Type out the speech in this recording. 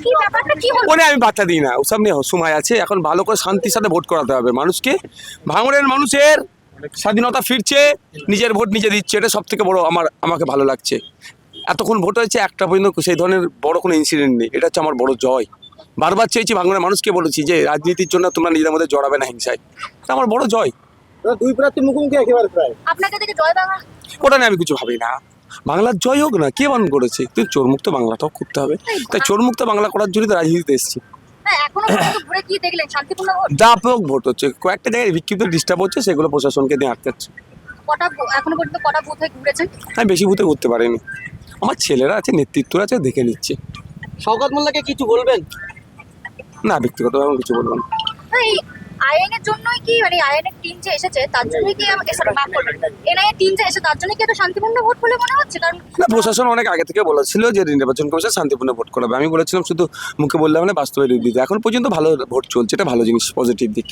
কি ব্যাপারটা কি হলো? ওনে আমি বার্তা দিই না, ওসব নিয়ে সময় আছে। এখন ভালো করে শান্তির সাথে ভোট করাতে হবে মানুষকে। ভাঙড়ের মানুষের স্বাধীনতা ফিরছে, নিজের ভোট নিজে দিচ্ছে, এটা সব থেকে বড় আমাকে ভালো লাগছে। এতক্ষণ ভোট হয়েছে, একটা পর্যন্ত সেই ধরনের বড় কোনো ইনসিডেন্ট নেই, এটা হচ্ছে আমার বড় জয়। বারবার চেয়েছি ভাঙড়ের মানুষকে, বলেছি যে রাজনীতির জন্য তোমরা নিজেদের মধ্যে জড়াবে না হিংসায়, এটা আমার বড় জয়। দুই প্রার্থী মুখোমুখি একেবারে প্রায়। আপনাকে দেখে জয় বাংলা। ওটা নিয়ে আমি কিছু ভাবি না। বাংলার জয় হোক না, কে বারণ করেছে? কিন্তু চোরমুক্ত বাংলাটাও করতে হবে, তাই চোরমুক্ত বাংলা করার জন্য তো রাজনীতিতে এসেছি। হ্যাঁ, এখনো পর্যন্ত ঘুরে কি দেখলেন? শান্তিপূর্ণ ভোট? ব্যাপক ভোট হচ্ছে, কয়েকটা জায়গায় বিক্ষিপ্ত ডিস্টার্ব হচ্ছে, সেগুলো প্রশাসনকে দিয়ে আটকাচ্ছে। এখনো পর্যন্ত কটা বুথে ঘুরেছেন? আমি বেশি ভূতে করতে পারিনি, আমার ছেলেরা আছে, নেতৃত্ব আছে, দেখে নিচ্ছে। শওকত মোল্লাকে কিছু বলবেন? না, ব্যক্তিগতভাবে আমি কিছু বলবো না। এই আইএনএর জন্যই কি, মানে আইএনএর টিম যে এসেছে তার জন্যই কি মাফ করবেন, এনআইএর টিম যে এসে তার জন্যই কি এত শান্তিপূর্ণ ভোট বলে মনে হচ্ছে? কারণ না, প্রশাসন অনেক আগে থেকে বলেছিল যে নির্বাচন কমিশন শান্তিপূর্ণ ভোট করাবে। আমি বলেছিলাম শুধু মুখে বললে মানে বাস্তবে দিতে। এখন পর্যন্ত ভালো ভোট চলছে, এটা ভালো জিনিস, পজিটিভ দিক।